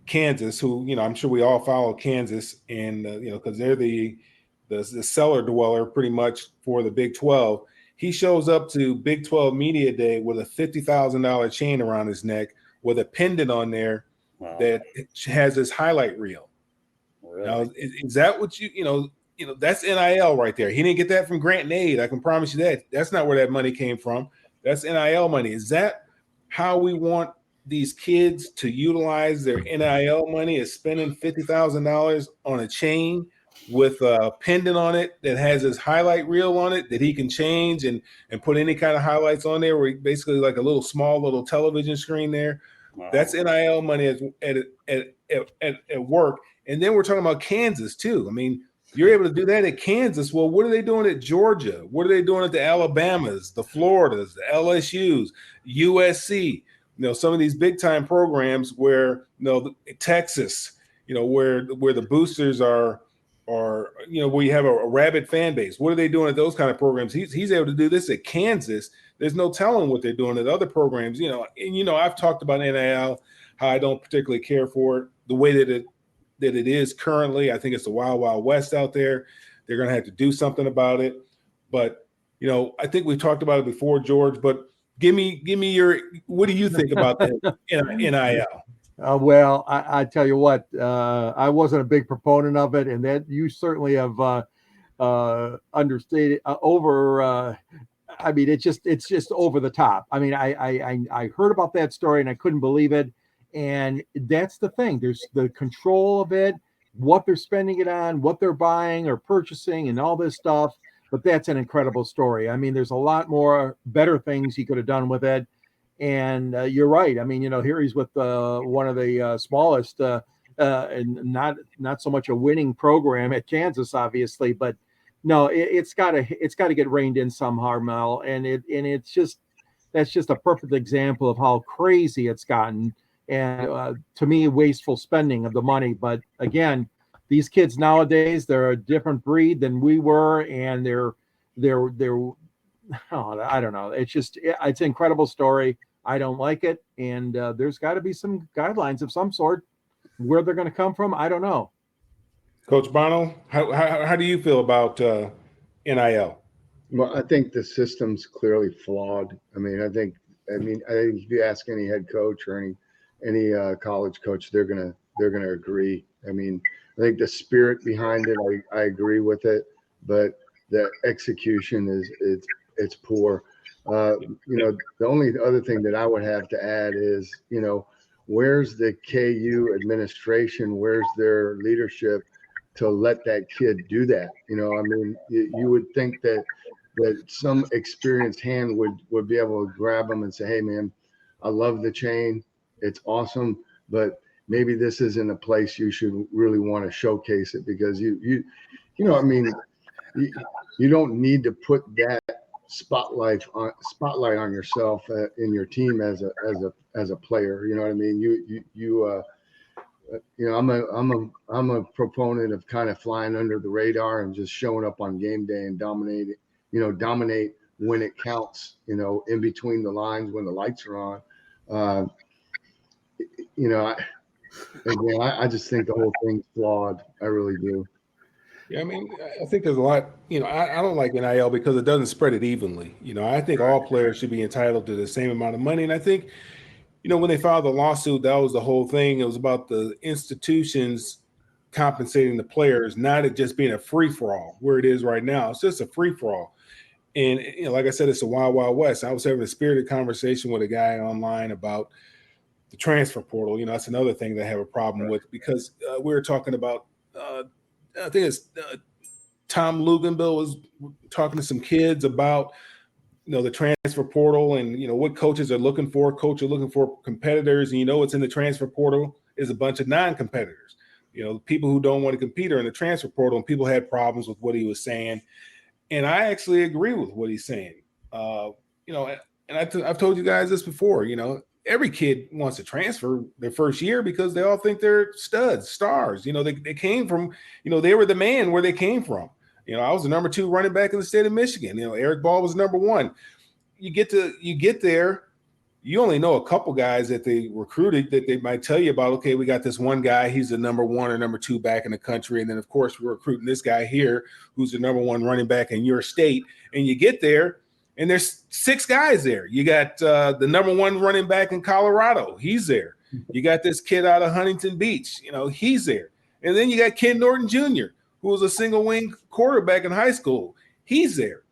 Kansas, who, you know, I'm sure we all follow Kansas, and you know, because they're the cellar dweller pretty much for the Big 12. He shows up to Big 12 Media Day with a $50,000 chain around his neck with a pendant on there that has his highlight reel. Really? Now, is that what you know? That's NIL right there. He didn't get that from Grant and Aid. I can promise you that. That's not where that money came from. That's NIL money. Is that how we want these kids to utilize their NIL money, is spending $50,000 on a chain with a pendant on it that has his highlight reel on it that he can change and put any kind of highlights on there, where basically like a small little television screen there. Wow. That's NIL money at work. And then we're talking about Kansas too. I mean, you're able to do that at Kansas. Well, what are they doing at Georgia? What are they doing at the Alabamas, the Floridas, the LSUs, USC? You know, some of these big time programs where, you know, Texas, you know, where the boosters are, you know, where you have a rabid fan base. What are they doing at those kind of programs? He's able to do this at Kansas. There's no telling what they're doing at other programs, you know. And, you know, I've talked about NIL, how I don't particularly care for it, the way that it is currently. I think it's the wild, wild west out there. They're going to have to do something about it. But, I think we talked about it before, George, but give me what do you think about the NIL? Well, I tell you what, I wasn't a big proponent of it, and that you certainly have understated I mean, it's just over the top. I mean, I heard about that story and I couldn't believe it. And that's the thing. There's the control of it, what they're spending it on, what they're buying or purchasing, and all this stuff. But that's an incredible story. I mean, there's a lot more better things he could have done with it. And you're right. I mean, here he's with one of the smallest, and not so much a winning program at Kansas, obviously, but no, it's got to get reined in somehow, Mel. And that's just a perfect example of how crazy it's gotten. And to me, wasteful spending of the money. But again, these kids nowadays, they're a different breed than we were, and they're I don't know. It's an incredible story. I don't like it, and there's got to be some guidelines of some sort. Where they're going to come from, I don't know. Coach Bono, how do you feel about NIL? Well, I think the system's clearly flawed. I think if you ask any head coach or any college coach, they're gonna agree. I think the spirit behind it, I agree with it, but the execution it's poor. The only other thing that I would have to add is, where's the KU administration? Where's their leadership to let that kid do that? You would think that some experienced hand would be able to grab them and say, hey man, I love the chain. It's awesome, but maybe this isn't a place you should really want to showcase it, because you don't need to put that spotlight on yourself in your team as a player. You know what I mean? I'm a proponent of kind of flying under the radar and just showing up on game day and dominate when it counts, in between the lines when the lights are on. I just think the whole thing's flawed. I really do. Yeah, I think there's a lot, I don't like NIL because it doesn't spread it evenly. I think all players should be entitled to the same amount of money. And I think, when they filed the lawsuit, that was the whole thing. It was about the institutions compensating the players, not it just being a free-for-all where it is right now. It's just a free-for-all. And, like I said, it's a wild, wild west. I was having a spirited conversation with a guy online about the transfer portal. That's another thing that I have a problem with, because we were talking about I think it's Tom Luganville was talking to some kids about, the transfer portal and, what coaches are looking for. Coaches are looking for competitors, and what's in the transfer portal is a bunch of non-competitors. People who don't want to compete are in the transfer portal, and people had problems with what he was saying. And I actually agree with what he's saying. And I've told you guys this before, every kid wants to transfer their first year because they all think they're studs, stars. They came from, they were the man where they came from. I was the number 2 running back in the state of Michigan. Eric Ball was number 1. You get there, you only know a couple guys that they recruited that they might tell you about. Okay, we got this one guy, he's the number 1 or number 2 back in the country. And then of course we're recruiting this guy here, who's the number 1 running back in your state. And you get there, and there's 6 guys there. You got the number 1 running back in Colorado. He's there. You got this kid out of Huntington Beach. He's there. And then you got Ken Norton Jr., who was a single wing quarterback in high school. He's there.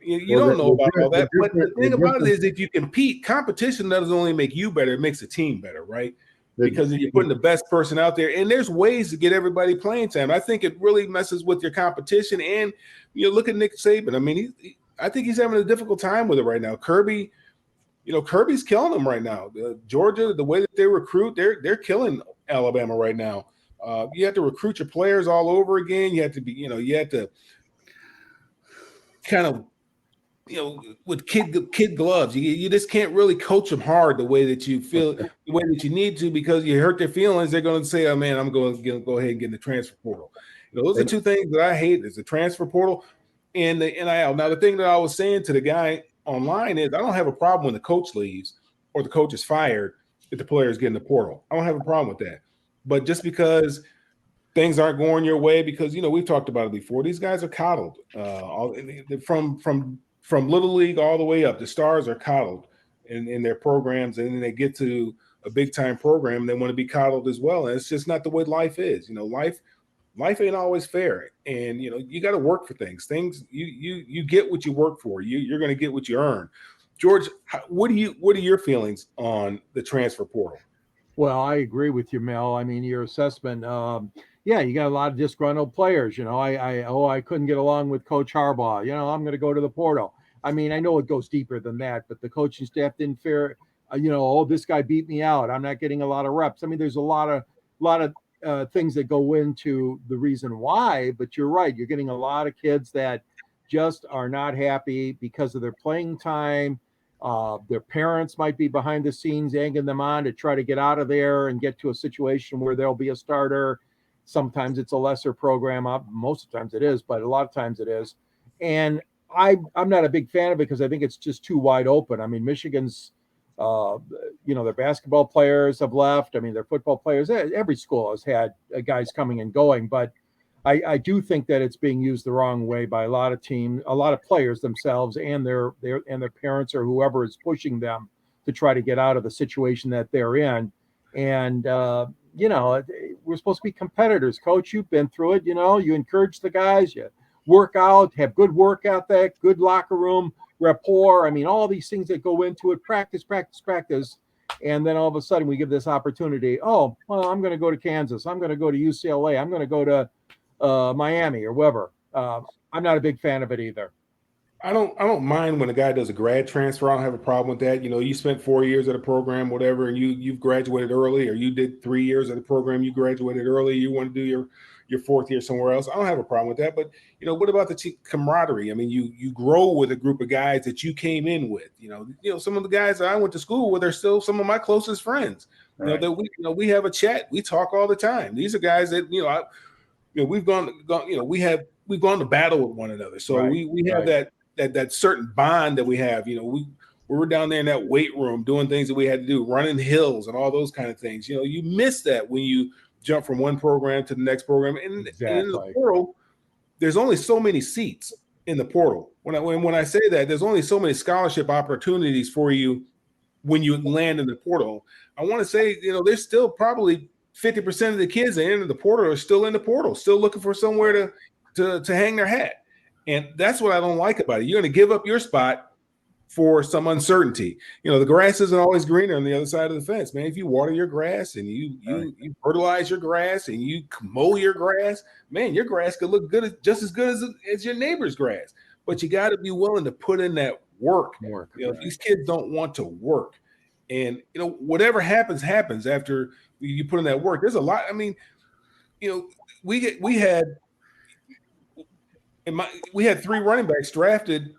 You don't know about all that. But the thing about it is, if you compete, competition doesn't only make you better, it makes the team better, right? Because you're putting the best person out there. And there's ways to get everybody playing time. I think it really messes with your competition. And look at Nick Saban. I think he's having a difficult time with it right now. Kirby's killing them right now. Georgia, the way that they recruit, they're killing Alabama right now. You have to recruit your players all over again. You have to be, you have to kind of, with kid gloves. You just can't really coach them hard the way that you feel, the way that you need to, because you hurt their feelings. They're going to say, "Oh man, I'm going to go ahead and get in the transfer portal." Those are 2 things that I hate: is the transfer portal and the NIL. Now, the thing that I was saying to the guy online is, I don't have a problem when the coach leaves or the coach is fired if the players get in the portal. I don't have a problem with that. But just because things aren't going your way, because we've talked about it before. These guys are coddled, from little league all the way up. The stars are coddled in their programs, and then they get to a big time program, they want to be coddled as well. And it's just not the way life is. Life ain't always fair, and you got to work for things. You get what you work for. You're going to get what you earn. George, what are your feelings on the transfer portal? Well, I agree with you, Mel. I mean, your assessment. Yeah, you got a lot of disgruntled players. I couldn't get along with Coach Harbaugh. I'm going to go to the portal. I mean, I know it goes deeper than that, but the coaching staff didn't fare. This guy beat me out. I'm not getting a lot of reps. I mean, there's a lot of things that go into the reason why. But you're right. You're getting a lot of kids that just are not happy because of their playing time. Their parents might be behind the scenes egging them on to try to get out of there and get to a situation where they'll be a starter. Sometimes it's a lesser program. Most of the times it is, but a lot of times it is. And I'm not a big fan of it because I think it's just too wide open. I mean, Michigan's, their basketball players have left. I mean, their football players, every school has had guys coming and going, but I do think that it's being used the wrong way by a lot of teams, a lot of players themselves and their parents or whoever is pushing them to try to get out of the situation that they're in. And, we're supposed to be competitors. Coach, you've been through it. You encourage the guys, you work out, have good work ethic, good locker room rapport. I mean, all these things that go into it, practice. And then all of a sudden we give this opportunity. Oh, well, I'm going to go to Kansas. I'm going to go to UCLA. I'm going to go to Miami or wherever. I'm not a big fan of it either. I don't mind when a guy does a grad transfer. I don't have a problem with that. You spent 4 years at a program, whatever, and you've graduated early, or you did 3 years at a program, you graduated early, you want to do your fourth year somewhere else. I don't have a problem with that. But what about the camaraderie? I mean, you grow with a group of guys that you came in with. Some of the guys that I went to school with are still some of my closest friends. Right. That we have a chat, we talk all the time. These are guys that we've gone we've gone to battle with one another. So Right. we have that certain bond that we have. We were down there in that weight room doing things that we had to do, running hills and all those kind of things. You miss that when you jump from one program to the next program. And in the portal, there's only so many seats in the portal. When I say that, there's only so many scholarship opportunities for you when you land in the portal. I want to say, there's still probably 50% of the kids that enter the portal are still in the portal, still looking for somewhere to hang their hat. And that's what I don't like about it. You're going to give up your spot for some uncertainty. The grass isn't always greener on the other side of the fence, man. If you water your grass and you fertilize your grass and you mow your grass, man, your grass could look good, just as good as your neighbor's grass. But you got to be willing to put in that work. These kids don't want to work. And, whatever happens after you put in that work. There's a lot. I mean, we had 3 running backs drafted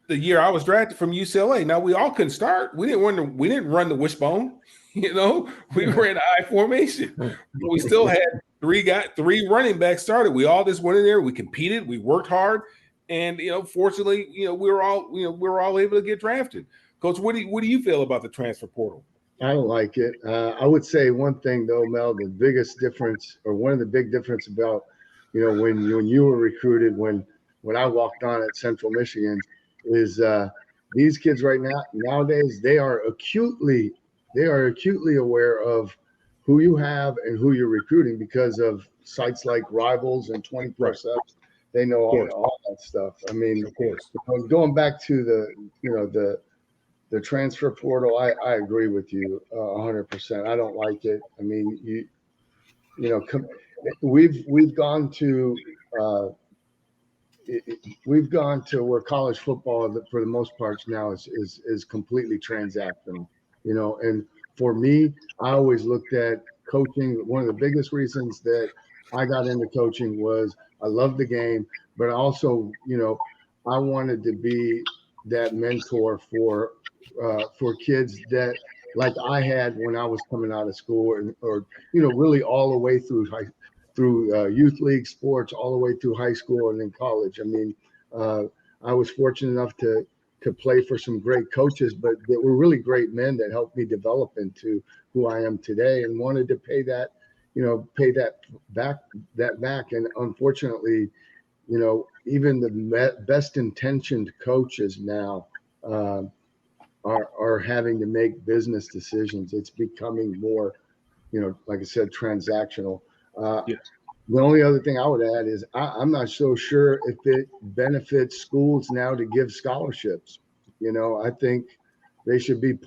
the year I was drafted from UCLA. Now we all couldn't start. We didn't run the wishbone. We ran I formation. But we still had 3 running backs started. We all just went in there. We competed. We worked hard, and fortunately, we were all able to get drafted. Coach, what do you feel about the transfer portal? I don't like it. I would say one thing though, Mel. The biggest difference, or one of the big difference about when you were recruited, when I walked on at Central Michigan, is these kids right nowadays they are acutely aware of who you have and who you're recruiting because of sites like Rivals and 24/7. They know all that stuff. I mean, of course, going back to the transfer portal, I agree with you 100%. I don't like it. I mean, we've gone to where college football for the most part now is completely transactional, and for me, I always looked at coaching. One of the biggest reasons that I got into coaching was I loved the game, but also, I wanted to be that mentor for kids that like I had when I was coming out of school, or really all the way through youth league sports, all the way through high school and then college. I mean, I was fortunate enough to play for some great coaches, but they were really great men that helped me develop into who I am today, and wanted to pay that pay that back. And unfortunately, even the best intentioned coaches now are having to make business decisions. It's becoming more, like I said, transactional. The only other thing I would add is I'm not so sure if it benefits schools now to give scholarships. I think they should be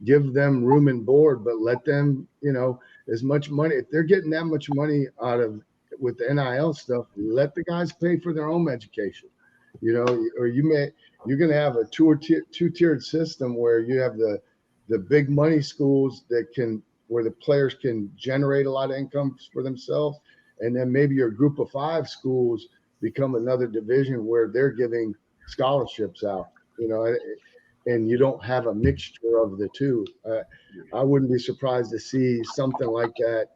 give them room and board, but let them, as much money. If they're getting that much money out of with the NIL stuff, let the guys pay for their own education. Or you're going to have a two-tiered system where you have the big money schools where the players can generate a lot of income for themselves. And then maybe your group of 5 schools become another division where they're giving scholarships out, and you don't have a mixture of the two. I wouldn't be surprised to see something like that,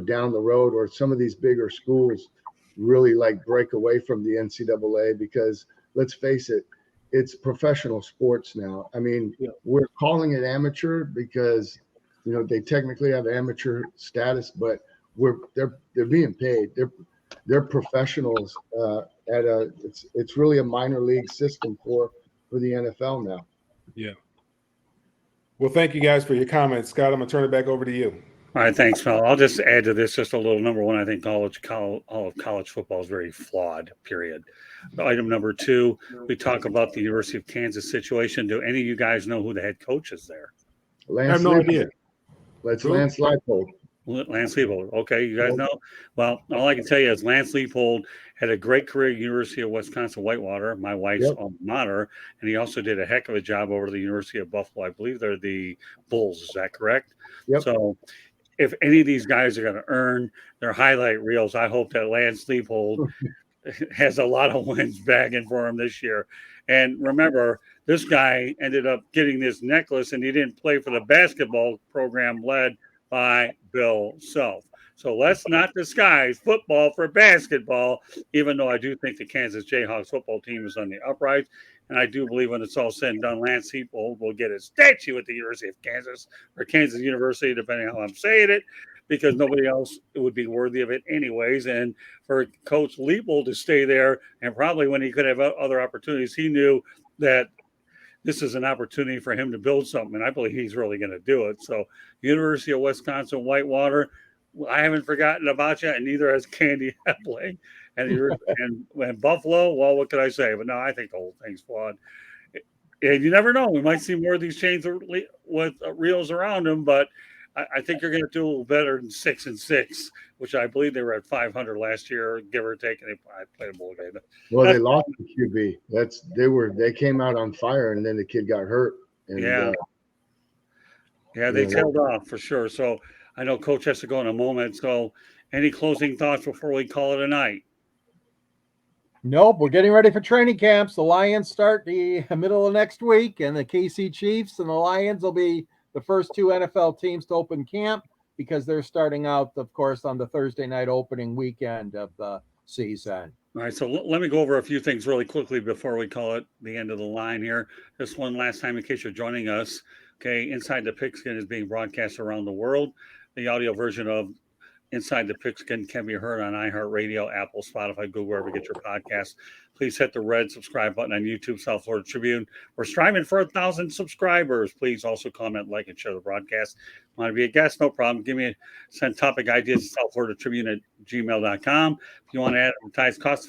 down the road, or some of these bigger schools really break away from the NCAA, because let's face it, it's professional sports now. I mean, we're calling it amateur because, they technically have amateur status, but they're being paid. They're professionals it's really a minor league system for the NFL now. Yeah. Well, thank you guys for your comments. Scott, I'm gonna turn it back over to you. All right, thanks, Mel. I'll just add to this just a little. Number one, I think all of college football is very flawed, period. Item number 2, we talk about the University of Kansas situation. Do any of you guys know who the head coach is there? I have no idea. Lance Leipold. Lance Leipold. Okay, you guys know? Well, all I can tell you is Lance Leipold had a great career at University of Wisconsin Whitewater, my wife's alma mater, and he also did a heck of a job over to the University of Buffalo. I believe they're the Bulls. Is that correct? Yep. So if any of these guys are going to earn their highlight reels, I hope that Lance Leipold has a lot of wins bagging for him this year. And remember, this guy ended up getting this necklace, and he didn't play for the basketball program led by Bill Self. So let's not disguise football for basketball, even though I do think the Kansas Jayhawks football team is on the upright. And I do believe when it's all said and done, Lance Leipold will get a statue at the University of Kansas, or Kansas University, depending on how I'm saying it, because nobody else would be worthy of it anyways. And for Coach Leipold to stay there, and probably when he could have other opportunities, he knew that this is an opportunity for him to build something, and I believe he's really going to do it. So University of Wisconsin Whitewater, I haven't forgotten about you, and neither has Candy Epling. And Buffalo, well, what could I say? But no, I think the whole thing's flawed. And you never know. We might see more of these chains with reels around them, but I think you're going to do a little better than 6-6, which I believe they were at 500 last year, give or take. And I played a bowl game. Well, they lost the QB. They came out on fire, and then the kid got hurt. And, they tailed off for sure. So I know Coach has to go in a moment. So any closing thoughts before we call it a night? Nope, we're getting ready for training camps. The Lions start the middle of next week, and the KC Chiefs and the Lions will be the first 2 NFL teams to open camp, because they're starting out, of course, on the Thursday night opening weekend of the season. All right, so let me go over a few things really quickly before we call it the end of the line here. Just one last time in case you're joining us. Okay, Inside the Pigskin is being broadcast around the world. The audio version of Inside the Pigskin can be heard on iHeartRadio, Apple, Spotify, Google, wherever you get your podcasts. Please hit the red subscribe button on YouTube, South Florida Tribune. We're striving for 1,000 subscribers. Please also comment, like, and share the broadcast. Want to be a guest? No problem. Send topic ideas to southfloridatribune@gmail.com. If you want to advertise cost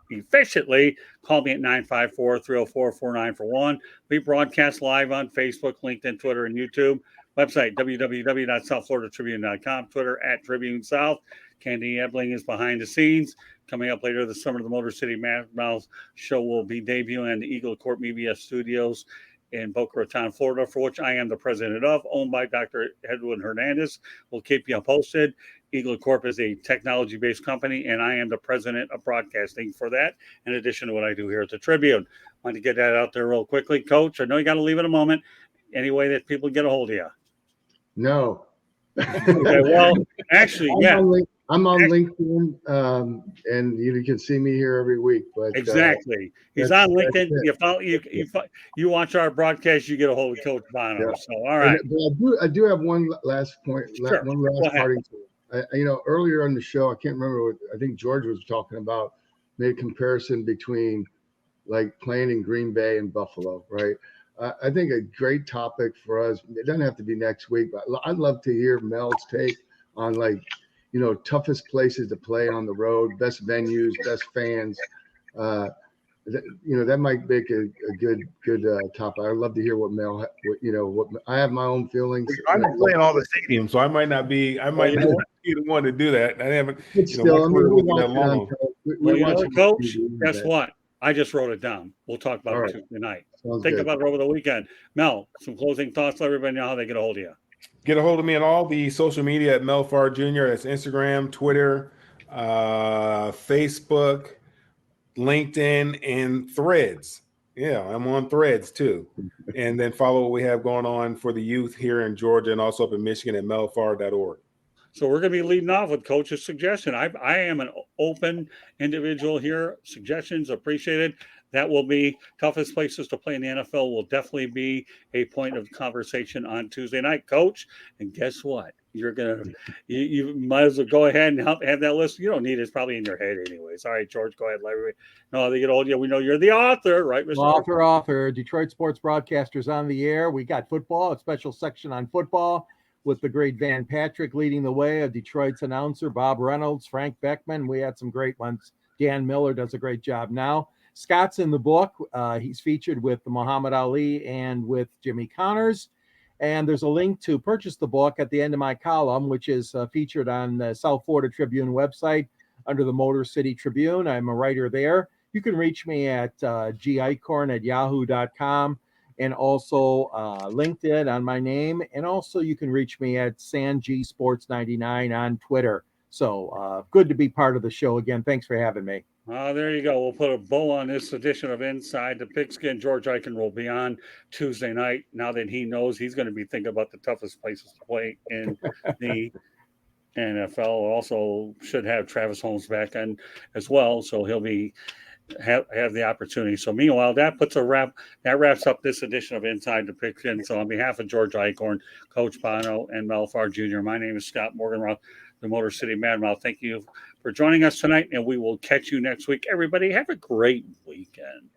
efficiently, call me at 954-304-4941. We broadcast live on Facebook, LinkedIn, Twitter, and YouTube. Website, www.southfloridatribune.com. Twitter, @TribuneSouth. Candy Ebling is behind the scenes. Coming up later this summer, the Motor City Mouth show will be debuting in the Eagle Corp Media Studios in Boca Raton, Florida, for which I am the president of, owned by Dr. Edwin Hernandez. We'll keep you posted. Eagle Corp is a technology-based company, and I am the president of broadcasting for that, in addition to what I do here at the Tribune. I want to get that out there real quickly. Coach, I know you got to leave in a moment. Any way that people get a hold of you? No. Okay, well, actually, I'm on LinkedIn, and you can see me here every week. But exactly, he's on LinkedIn. You follow, you watch our broadcast, you get a hold of Coach Bono. Yeah. So, all right. But I do have one last point. Sure. One last parting. earlier on the show, I can't remember what, I think George was talking about, made a comparison between like playing in Green Bay and Buffalo, right? I think a great topic for us, it doesn't have to be next week, but I'd love to hear Mel's take on like, toughest places to play on the road, best venues, best fans. That might make a good topic. I'd love to hear what Mel, what I have my own feelings. I'm not playing all the stadiums, so I might not be the one to do that. I haven't. Still, Coach, guess what? I just wrote it down. We'll talk about it Tuesday night. Think about it over the weekend. Mel, some closing thoughts. Let everybody know how they get a hold of you. Get a hold of me on all the social media at Mel Farr Jr. That's Instagram, Twitter, Facebook, LinkedIn, and Threads. Yeah, I'm on Threads too. And then follow what we have going on for the youth here in Georgia and also up in Michigan at melfarr.org. So we're going to be leading off with Coach's suggestion. I am an open individual here. Suggestions appreciated. That will be toughest places to play in the NFL will definitely be a point of conversation on Tuesday night, Coach. And guess what? You're going to, you might as well go ahead and have that list. You don't need it. It's probably in your head anyways. All right, George, go ahead. Let everybody know they get hold of you. We know you're the author, right, Mr. Author. Detroit Sports Broadcasters on the air. We got football, a special section on football with the great Van Patrick leading the way, of Detroit's announcer, Bob Reynolds, Frank Beckman. We had some great ones. Dan Miller does a great job now. Scott's in the book. He's featured with Muhammad Ali and with Jimmy Connors. And there's a link to purchase the book at the end of my column, which is featured on the South Florida Tribune website under the Motor City Tribune. I'm a writer there. You can reach me at gicorn@yahoo.com. And also LinkedIn on my name. And also you can reach me at SanGSports99 on Twitter. So good to be part of the show again. Thanks for having me. There you go. We'll put a bow on this edition of Inside the Pigskin. George Eichen will be on Tuesday night. Now that he knows he's going to be thinking about the toughest places to play in the NFL. Also should have Travis Holmes back in as well. So he'll be have the opportunity. So meanwhile, that wraps up this edition of Inside the Pigskin. So on behalf of George Eichhorn, Coach Bono, and Mel Farr Jr., my name is Scott Morganroth, the Motor City Madmouth. Thank you for joining us tonight, and we will catch you next week. Everybody, have a great weekend.